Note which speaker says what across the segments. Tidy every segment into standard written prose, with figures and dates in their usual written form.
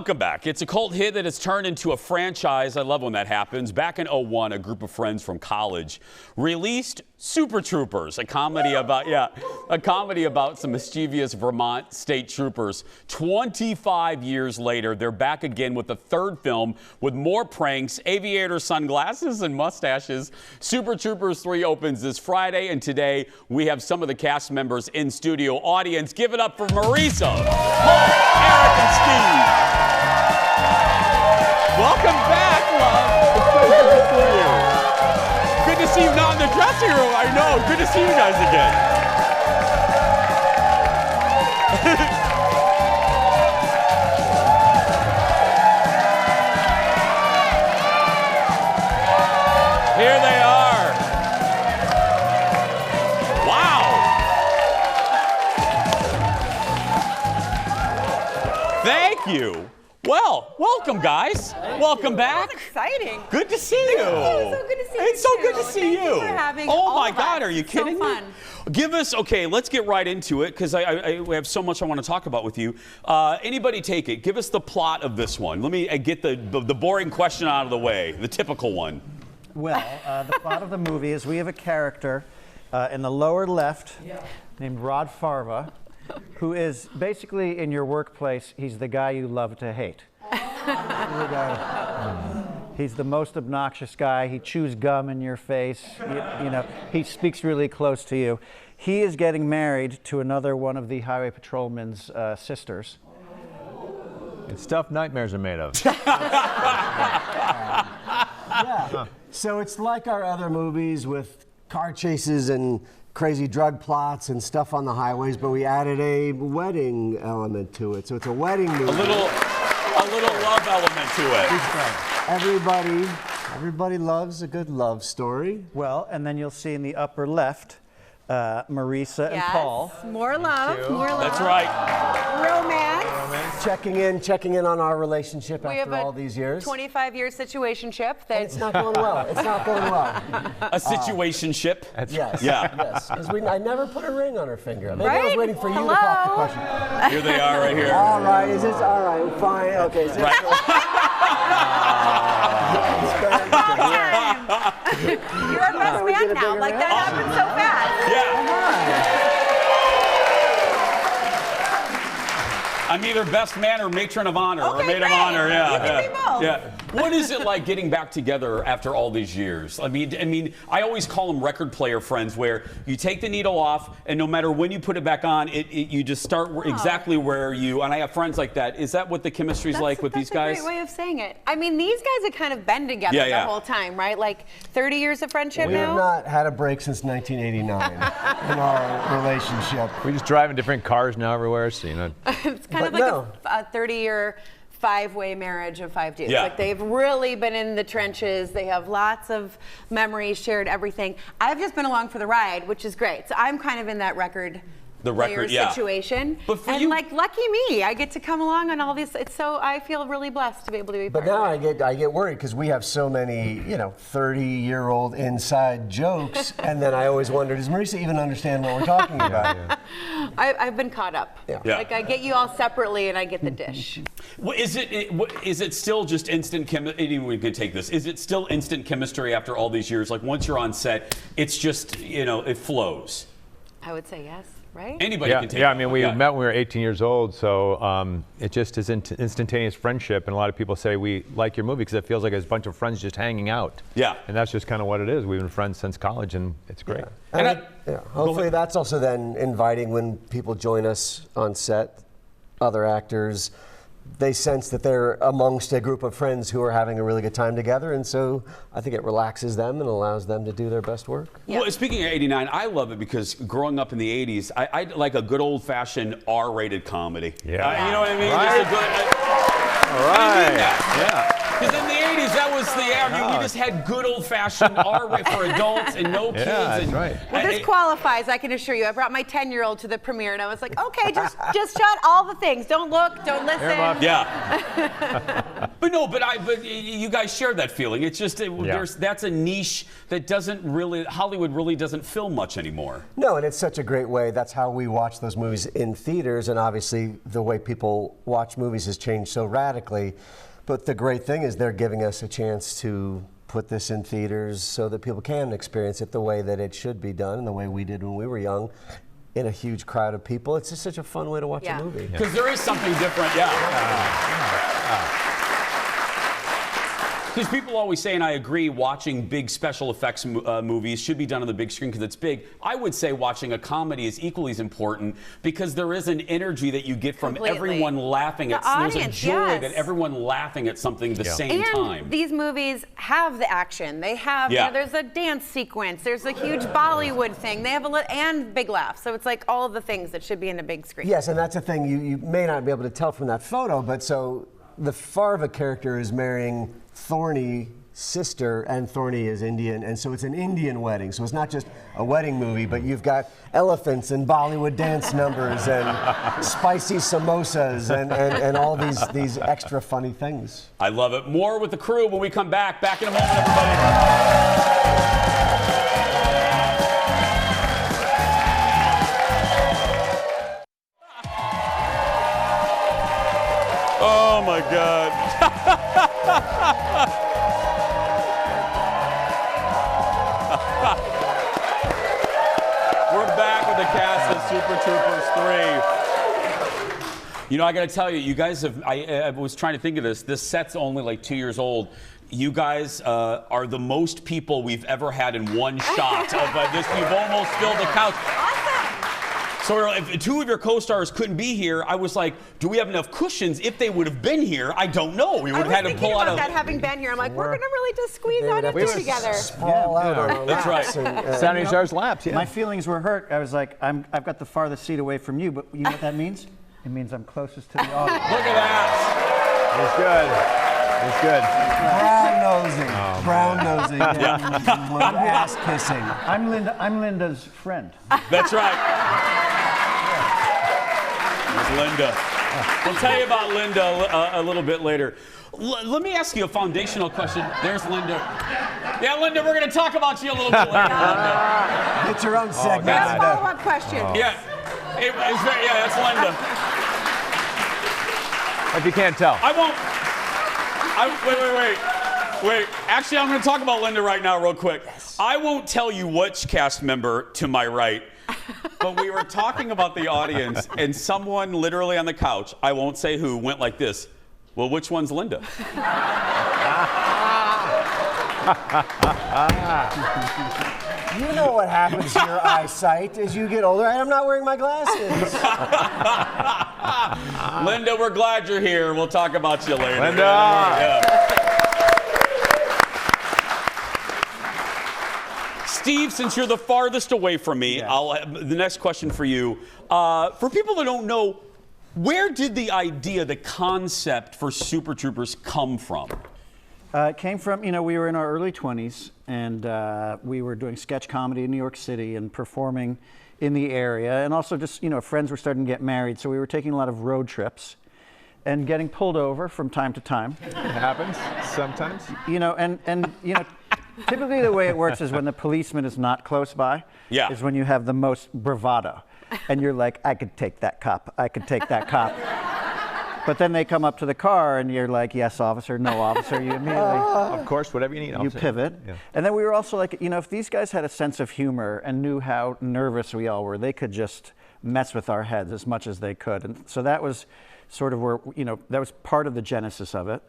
Speaker 1: Welcome back. It's a cult hit that has turned into a franchise. I love when that happens. Back in '01, a group of friends from college released Super Troopers, a comedy about some mischievous Vermont state troopers. 25 years later, they're back again with a third film with more pranks, aviator sunglasses, and mustaches. Super Troopers 3 opens this Friday, and today we have some of the cast members in studio. Audience, give it up for Marisa, Paul, Eric, and Steve. Welcome back, love. It's so good to see you. Good to see you not in the dressing room. I know. Good to see you guys again. Here they are. Wow. Thank you. Well, welcome, guys. Welcome back.
Speaker 2: That's exciting.
Speaker 1: Good to see you.
Speaker 2: Oh, so good to see you.
Speaker 1: It's so good to see
Speaker 2: Thank you for having
Speaker 1: Oh
Speaker 2: all
Speaker 1: my
Speaker 2: of
Speaker 1: God,
Speaker 2: us.
Speaker 1: are you
Speaker 2: It's so
Speaker 1: kidding
Speaker 2: fun.
Speaker 1: me? Give us, okay, let's get right into it because we have so much I want to talk about with you. Anybody take it. Give us the plot of this one. Let me get the boring question out of the way, the typical one.
Speaker 3: Well, the plot of the movie is we have a character in the lower left named Rod Farva, who is basically in your workplace, he's the guy you love to hate. He's the most obnoxious guy. He chews gum in your face. You know, he speaks really close to you. He is getting married to another one of the highway patrolman's sisters.
Speaker 4: It's stuff nightmares are made of.
Speaker 5: Yeah. So it's like our other movies with car chases and crazy drug plots and stuff on the highways, but we added a wedding element to it. So it's a wedding movie.
Speaker 1: A little love element to it.
Speaker 5: Everybody loves a good love story.
Speaker 3: Well, and then you'll see in the upper left, Marisa and Paul.
Speaker 2: More love, more love.
Speaker 1: That's right.
Speaker 2: Romance.
Speaker 5: Checking in on our relationship
Speaker 2: We have
Speaker 5: after all these years.
Speaker 2: 25-year situationship.
Speaker 5: It's not going well. It's not going well.
Speaker 1: A situationship.
Speaker 5: Yes.
Speaker 1: Yeah.
Speaker 5: Yes. Because I never put a ring on her finger. Maybe I was
Speaker 2: Right?
Speaker 5: waiting for you
Speaker 2: Hello?
Speaker 5: to pop the question.
Speaker 1: Here they are right here.
Speaker 5: All right. Is this all right? Fine. Okay. Is this
Speaker 2: You're our best man now. Like, that happened so fast.
Speaker 1: Yeah. I'm either best man or matron of honor or
Speaker 2: Okay,
Speaker 1: maid of
Speaker 2: great.
Speaker 1: honor. Yeah.
Speaker 2: You can be both.
Speaker 1: Yeah. What is it like getting back together after all these years? I mean, I always call them record player friends, where you take the needle off, and no matter when you put it back on, you just start exactly where you. And I have friends like that. Is that what the chemistry's like with these guys?
Speaker 2: That's a great way of saying it. I mean, these guys have kind of been together the whole time, right? Like 30 years of friendship
Speaker 5: We
Speaker 2: now.
Speaker 5: have not had a break since 1989 in our relationship.
Speaker 4: We just drive in different cars now everywhere, so you know.
Speaker 2: It's kind of like a 30-year five-way marriage of 5 dudes.
Speaker 1: Yeah.
Speaker 2: Like, they've really been in the trenches. They have lots of memories, shared everything. I've just been along for the ride, which is great. So I'm kind of in that record player situation.
Speaker 1: But for
Speaker 2: and
Speaker 1: you,
Speaker 2: like, lucky me, I get to come along on all this. It's so, I feel really blessed to be able to be
Speaker 5: But
Speaker 2: part
Speaker 5: now
Speaker 2: of it.
Speaker 5: I get worried because we have so many, 30-year-old inside jokes, and then I always wonder, does Marisa even understand what we're talking about?
Speaker 2: I've been caught up.
Speaker 5: Yeah.
Speaker 2: Like, I get you all separately, and I get the dish.
Speaker 1: Is it still just instant chemistry? Anyone can take this. Is it still instant chemistry after all these years? Like, once you're on set, it's just, it flows.
Speaker 2: I would say yes. Right?
Speaker 1: Anybody can take it.
Speaker 4: I mean, we met when we were 18 years old, so it just is instantaneous friendship. And a lot of people say we like your movie because it feels like it's a bunch of friends just hanging out. Yeah. And that's just kind of what it is. We've been friends since college, and it's great.
Speaker 5: Yeah. Hopefully that's also then inviting when people join us on set, other actors. They sense that they're amongst a group of friends who are having a really good time together, and so I think it relaxes them and allows them to do their best work.
Speaker 1: Yeah. Well, speaking of '89, I love it because growing up in the '80s, I like a good old-fashioned R-rated comedy.
Speaker 4: Yeah.
Speaker 1: You know what I mean?
Speaker 4: Right.
Speaker 1: Just a good,
Speaker 4: All right.
Speaker 1: Yeah. Because in the '80s, that was the average. We just had good old-fashioned R-rated for adults and no kids.
Speaker 4: Yeah, that's right.
Speaker 2: Well, this qualifies, I can assure you. I brought my 10-year-old to the premiere, and I was like, okay, just shut all the things. Don't look, don't listen.
Speaker 1: Yeah. But you guys share that feeling. It's just that's a niche that Hollywood really doesn't film much anymore.
Speaker 5: No, and it's such a great way. That's how we watch those movies in theaters, and obviously the way people watch movies has changed so radically. But the great thing is they're giving us a chance to put this in theaters so that people can experience it the way that it should be done and the way we did when we were young, in a huge crowd of people. It's just such a fun way to watch a movie.
Speaker 1: Because there is something different, Because people always say, and I agree, watching big special effects movies should be done on the big screen because it's big. I would say watching a comedy is equally as important because there is an energy that you get from everyone laughing at
Speaker 2: audience,
Speaker 1: there's a joy that everyone laughing at something the same time.
Speaker 2: And these movies have the action. They have, there's a dance sequence. There's a huge Bollywood thing. They have and big laughs. So it's like all of the things that should be in a big screen.
Speaker 5: Yes, and that's a thing you may not be able to tell from that photo, but so the Farva character is marrying Thorny's sister, and Thorny is Indian, and so it's an Indian wedding. So it's not just a wedding movie, but you've got elephants and Bollywood dance numbers and spicy samosas and all these extra funny things.
Speaker 1: I love it. More with the crew when we come back. Back in a moment, everybody. Oh my God. We're back with the cast of Super Troopers 3. You know, I got to tell you, you guys have, I was trying to think of this. This set's only like 2 years old. You guys are the most people we've ever had in one shot of this. You've almost filled the couch. So if two of your co-stars couldn't be here, I was like, do we have enough cushions? If they would have been here, I don't know. We would have had to pull out
Speaker 2: about that having been here. I'm like, we're going to really just squeeze out into together.
Speaker 5: Sprawl out on our
Speaker 1: That's right.
Speaker 4: Sandy Star's laps,
Speaker 3: My feelings were hurt. I was like, I've got the farthest seat away from you, but you know what that means? It means I'm closest to the audience.
Speaker 1: Look at that.
Speaker 4: It's good. It's good.
Speaker 5: Brown nosing, ass kissing.
Speaker 3: I'm Linda's friend.
Speaker 1: That's right. Linda. We'll tell you about Linda a little bit later. Let me ask you a foundational question. There's Linda. Yeah, Linda, we're going to talk about you a little bit later, Linda.
Speaker 5: It's your own segment.
Speaker 2: That's a follow-up question.
Speaker 1: Yeah, that's Linda.
Speaker 4: If you can't tell.
Speaker 1: I won't. Wait. Actually, I'm going to talk about Linda right now real quick. I won't tell you which cast member to my right, but we were talking about the audience, and someone literally on the couch, I won't say who, went like this. Well, which one's Linda?
Speaker 5: You know what happens to your eyesight as you get older. I'm not wearing my glasses.
Speaker 1: Linda, we're glad you're here. We'll talk about you later.
Speaker 4: Linda!
Speaker 1: Yeah. Steve, since you're the farthest away from me, the next question for you. For people that don't know, where did the idea, the concept for Super Troopers come from?
Speaker 3: It came from, we were in our early 20s, and we were doing sketch comedy in New York City and performing in the area. And also just, friends were starting to get married, so we were taking a lot of road trips and getting pulled over from time to time.
Speaker 4: It happens sometimes.
Speaker 3: Typically the way it works is when the policeman is not close by, is when you have the most bravado. And you're like, I could take that cop. I could take that cop. But then they come up to the car and you're like, yes, officer, no, officer. You immediately,
Speaker 4: of course, whatever you need.
Speaker 3: You pivot. Yeah. And then we were also like, if these guys had a sense of humor and knew how nervous we all were, they could just mess with our heads as much as they could. And so that was sort of where, that was part of the genesis of it.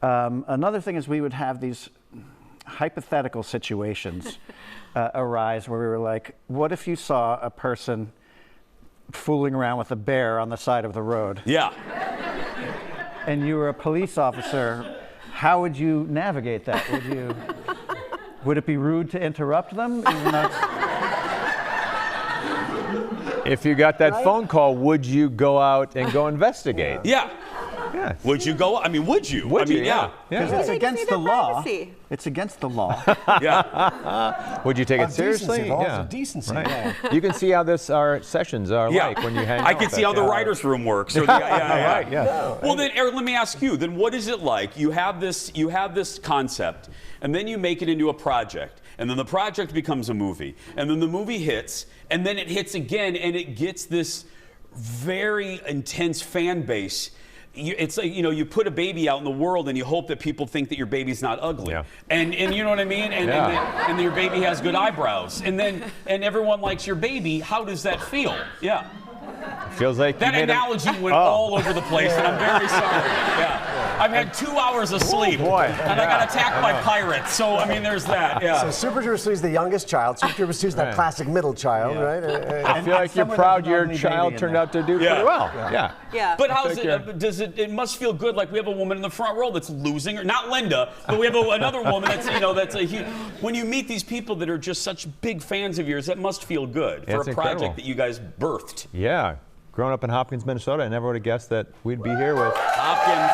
Speaker 3: Another thing is we would have these hypothetical situations arise where we were like, what if you saw a person fooling around with a bear on the side of the road?
Speaker 1: Yeah.
Speaker 3: And you were a police officer, how would you navigate that? Would it be rude to interrupt them?
Speaker 4: If you got that phone call, would you go out and go investigate?
Speaker 1: Yeah.
Speaker 4: Yeah.
Speaker 1: Would you go? I mean, would you?
Speaker 4: Would
Speaker 1: I mean,
Speaker 4: you?
Speaker 1: yeah.
Speaker 3: Because
Speaker 2: Yeah.
Speaker 3: it's
Speaker 2: They
Speaker 3: against
Speaker 2: see
Speaker 3: the
Speaker 2: their
Speaker 3: law.
Speaker 2: privacy.
Speaker 3: It's against the law.
Speaker 1: Yeah.
Speaker 4: Would you take it
Speaker 5: Of
Speaker 4: seriously?
Speaker 5: decency, laws of decency.
Speaker 4: Right. You can see how our sessions are like when you hang out.
Speaker 1: I can see how the writer's room works. Or
Speaker 4: Right, yeah.
Speaker 1: Well, then, Eric, let me ask you. Then, what is it like? You have this concept, and then you make it into a project, and then the project becomes a movie, and then the movie hits, and then it hits again, and it gets this very intense fan base. It's like, you put a baby out in the world and you hope that people think that your baby's not ugly.
Speaker 4: Yeah.
Speaker 1: And you know what I mean? And your baby has good eyebrows. And everyone likes your baby. How does that feel? Yeah.
Speaker 4: Feels like
Speaker 1: That analogy went all over the place, and I'm very sorry. Yeah. I've had 2 hours of sleep.
Speaker 4: boy.
Speaker 1: And I got attacked by pirates. So, I mean, there's that. Yeah.
Speaker 5: So Super Troopers 3 is the youngest child. Super Troopers 2 is that classic middle child, right?
Speaker 4: I feel like you're
Speaker 3: someone
Speaker 4: proud
Speaker 3: has an
Speaker 4: your
Speaker 3: ugly
Speaker 4: child
Speaker 3: baby in
Speaker 4: turned
Speaker 3: there.
Speaker 4: out to do
Speaker 1: Yeah.
Speaker 4: pretty well. Yeah.
Speaker 2: Yeah.
Speaker 1: But how's
Speaker 4: think
Speaker 1: it? It must feel good. Like we have a woman in the front row that's losing, or not Linda, but we have another woman that's a huge. When you meet these people that are just such big fans of yours, that must feel good for
Speaker 4: It's
Speaker 1: a project
Speaker 4: incredible.
Speaker 1: that you guys birthed.
Speaker 4: Yeah. Growing up in Hopkins, Minnesota, I never would have guessed that we'd be here with
Speaker 1: Hopkins.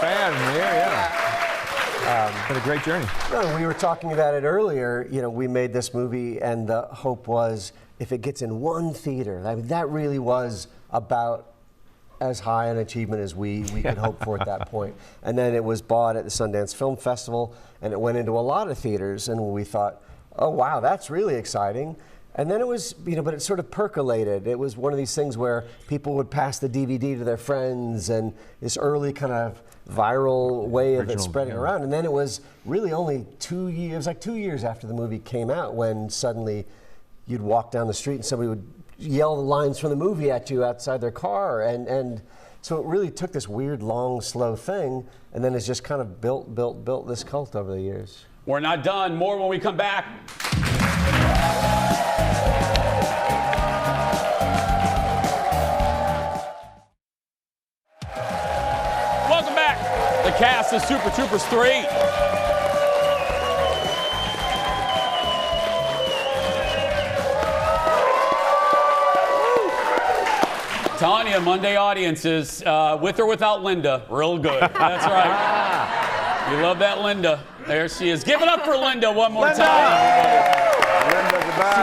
Speaker 4: fans here. Yeah. It's been a great journey.
Speaker 5: No, we were talking about it earlier. We made this movie, and the hope was if it gets in one theater, I mean, that really was about as high an achievement as we could hope for at that point. And then it was bought at the Sundance Film Festival, and it went into a lot of theaters, and we thought, oh, wow, that's really exciting. And then it was, but it sort of percolated. It was one of these things where people would pass the DVD to their friends, and this early kind of viral way of it spreading around. And then it was really only 2 years, it was like 2 years after the movie came out when suddenly you'd walk down the street and somebody would yell the lines from the movie at you outside their car. And so it really took this weird, long, slow thing, and then it's just kind of built this cult over the years.
Speaker 1: We're not done. More when we come back. Welcome back. The cast of Super Troopers 3. Telling you, Monday audiences, with or without Linda, real good. That's right. You love that Linda. There she is. Give it up for Linda one more time.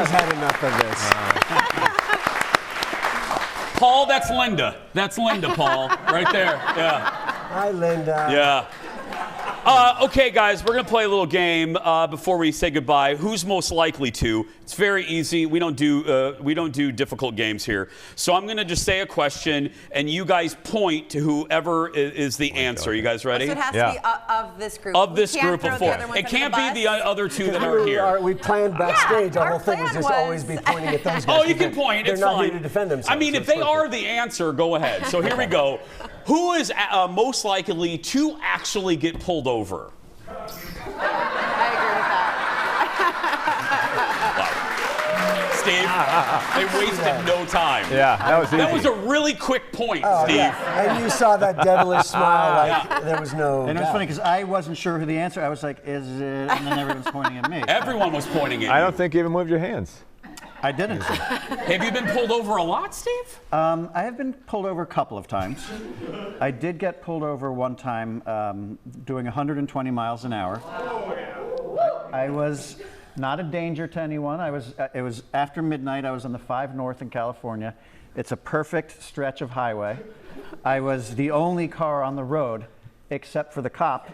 Speaker 5: She's had enough of this.
Speaker 1: Paul, that's Linda. That's Linda, Paul. Right there. Yeah.
Speaker 5: Hi, Linda.
Speaker 1: Yeah. Okay, guys, we're going to play a little game before we say goodbye. Who's most likely to? It's very easy. We don't do difficult games here. So I'm going to just say a question, and you guys point to whoever is the answer. You guys ready?
Speaker 2: So it has to be of this group.
Speaker 1: Of this
Speaker 2: We can't
Speaker 1: group
Speaker 2: throw
Speaker 1: of
Speaker 2: the
Speaker 1: four.
Speaker 2: other ones
Speaker 1: It
Speaker 2: under
Speaker 1: can't
Speaker 2: the
Speaker 1: be the
Speaker 2: bus.
Speaker 1: other two that are here.
Speaker 5: We planned backstage.
Speaker 2: Yeah,
Speaker 5: Our whole thing
Speaker 2: our
Speaker 5: was just
Speaker 2: plan
Speaker 5: always be
Speaker 2: was-
Speaker 5: pointing at those guys.
Speaker 1: Oh, you can point.
Speaker 5: They're
Speaker 1: It's
Speaker 5: not
Speaker 1: fine.
Speaker 5: here to defend themselves.
Speaker 1: I mean,
Speaker 5: so
Speaker 1: if
Speaker 5: it's
Speaker 1: they
Speaker 5: perfect.
Speaker 1: are the answer, go ahead. So here we go. Who is most likely to actually get pulled over?
Speaker 2: I agree with that.
Speaker 1: Steve, they wasted no time.
Speaker 4: Yeah, that was easy.
Speaker 1: That was a really quick point,
Speaker 5: Oh,
Speaker 1: Steve.
Speaker 5: yeah. And you saw that devilish smile, like there was no.
Speaker 3: And it was
Speaker 5: doubt.
Speaker 3: funny because I wasn't sure who the answer. I was like, "Is it?" And then everyone's pointing at me.
Speaker 1: Everyone was pointing at
Speaker 4: I
Speaker 1: you.
Speaker 4: don't think you even moved your hands.
Speaker 3: I didn't.
Speaker 1: Have you been pulled over a lot, Steve?
Speaker 3: I have been pulled over a couple of times. I did get pulled over one time doing 120 miles an hour. I was not a danger to anyone. It was after midnight. I was on the 5 North in California. It's a perfect stretch of highway. I was the only car on the road, except for the cop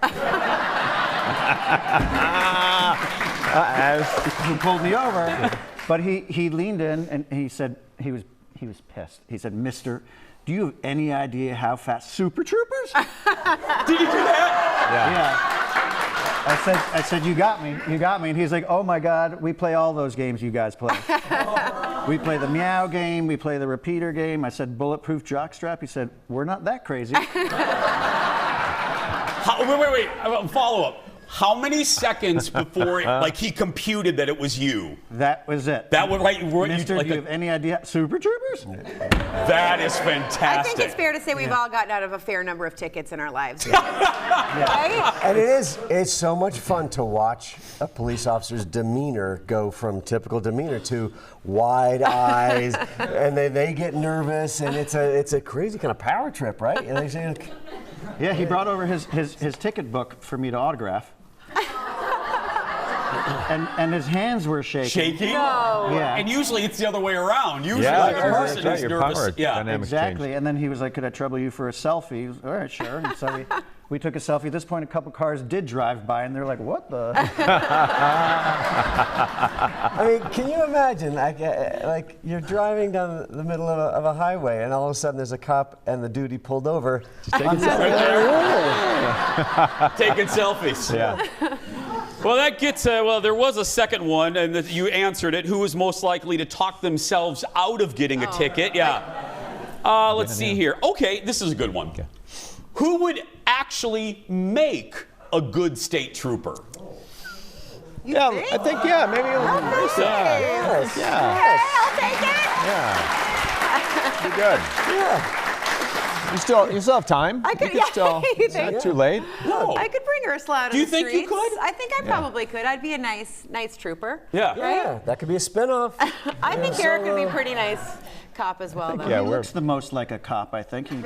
Speaker 3: who pulled me over. But he leaned in and he said he was pissed. He said, "Mister, do you have any idea how fast Super Troopers?"
Speaker 1: Did you do that?
Speaker 3: Yeah. I said, "You got me. You got me." And he's like, "Oh my God, we play all those games you guys play. We play the meow game. We play the repeater game." I said, "Bulletproof jockstrap." He said, "We're not that crazy."
Speaker 1: Wait. Follow up. How many seconds before he computed that it was you?
Speaker 3: That was it.
Speaker 1: That was right.
Speaker 3: Mister, do you have any idea? Super Troopers?
Speaker 1: That is fantastic.
Speaker 2: I think it's fair to say we've all gotten out of a fair number of tickets in our lives. Right?
Speaker 5: And it's so much fun to watch a police officer's demeanor go from typical demeanor to wide eyes, and they get nervous, and it's a crazy kind of power trip, right? And they say,
Speaker 3: yeah, he brought over his ticket book for me to autograph. And his hands were shaking.
Speaker 1: Shaking?
Speaker 2: No.
Speaker 3: Yeah.
Speaker 1: And usually it's the other way around. Usually
Speaker 4: Yeah,
Speaker 1: the person
Speaker 4: right,
Speaker 1: who's
Speaker 4: your
Speaker 1: nervous.
Speaker 4: power
Speaker 1: Yeah,
Speaker 4: dynamics
Speaker 3: Exactly.
Speaker 4: change.
Speaker 3: And then he was like, could I trouble you for a selfie? He was, all right, sure. And so we took a selfie. At this point, a couple cars did drive by, and they're like, what the?
Speaker 5: I mean, can you imagine, like you're driving down the middle of a highway, and all of a sudden there's a cop, and the dude he pulled over.
Speaker 1: taking selfies.
Speaker 4: Yeah.
Speaker 1: Well, that gets, there was a second one, and you answered it. Who is most likely to talk themselves out of getting a ticket? Yeah. Let's see here. Okay, this is a good one.
Speaker 4: Okay.
Speaker 1: Who would actually make a good state trooper?
Speaker 4: Yeah, I think, maybe a little bit. Yeah.
Speaker 2: Okay, I'll take it.
Speaker 4: Be good.
Speaker 5: Yeah.
Speaker 4: You still have time.
Speaker 2: I could,
Speaker 4: you can still,
Speaker 2: you
Speaker 4: it's
Speaker 2: think?
Speaker 4: not too late.
Speaker 1: No.
Speaker 2: I could bring her a slot.
Speaker 1: Do you think you could?
Speaker 2: I think I probably could. I'd be a nice trooper.
Speaker 1: Yeah.
Speaker 5: Yeah, that could be a spinoff.
Speaker 2: I think Eric would be a pretty nice cop as well, though.
Speaker 4: Yeah,
Speaker 3: He
Speaker 4: we're-
Speaker 3: looks the most like a cop, I think.
Speaker 4: You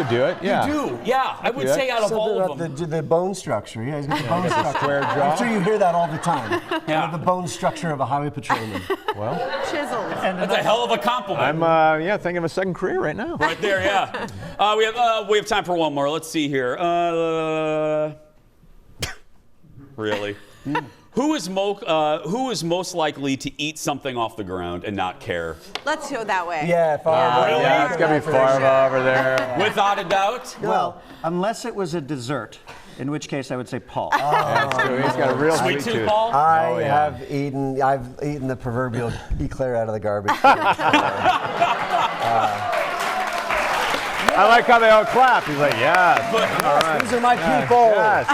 Speaker 4: could do it. Yeah.
Speaker 1: You do, yeah. I would say out of all
Speaker 5: Something
Speaker 1: of
Speaker 5: about
Speaker 1: them.
Speaker 5: the bone structure. Yeah, he's got the bone structure.
Speaker 4: square jaw.
Speaker 5: I'm sure you hear that all the time.
Speaker 1: Yeah.
Speaker 5: The bone structure of a highway patrolman.
Speaker 4: Well,
Speaker 2: Chiseled.
Speaker 1: That's a hell of a compliment.
Speaker 4: I'm thinking of a second career right now.
Speaker 1: Right there, yeah. We have time for one more. Let's see here. Really? Who is most likely to eat something off the ground and not care?
Speaker 2: Let's go that way.
Speaker 5: Yeah, Favre.
Speaker 1: Really?
Speaker 4: Yeah, it's gonna be Farva over there.
Speaker 1: Without a doubt.
Speaker 3: Well, unless it was a dessert, in which case I would say Paul.
Speaker 4: That's true. He's got a real
Speaker 1: Sweet
Speaker 4: sweet
Speaker 1: tooth,
Speaker 4: tooth.
Speaker 1: Paul?
Speaker 5: I've
Speaker 3: Oh,
Speaker 5: eaten the proverbial eclair out of the garbage.
Speaker 4: I like how they all clap. He's like, yeah. All right.
Speaker 5: These are my people.
Speaker 4: Yes.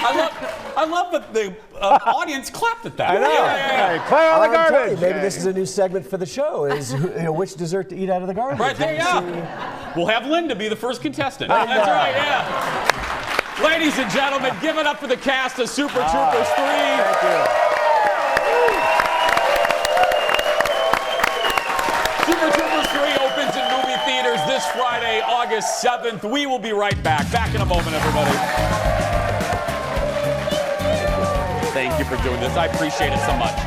Speaker 1: I love that the audience clapped at that.
Speaker 4: I know.
Speaker 1: Yeah.
Speaker 4: Hey, clear all the
Speaker 5: I'm telling you,
Speaker 4: garbage.
Speaker 5: maybe this is a new segment for the show: is which dessert to eat out of the garbage.
Speaker 1: Right there, yeah. We'll have Linda be the first contestant. That's right, yeah. Ladies and gentlemen, give it up for the cast of Super Troopers 3.
Speaker 4: Thank you.
Speaker 1: Super Troopers 3 opens in movie theaters this Friday, August 7th. We will be right back. Back in a moment, everybody. Thank you for doing this. I appreciate it so much.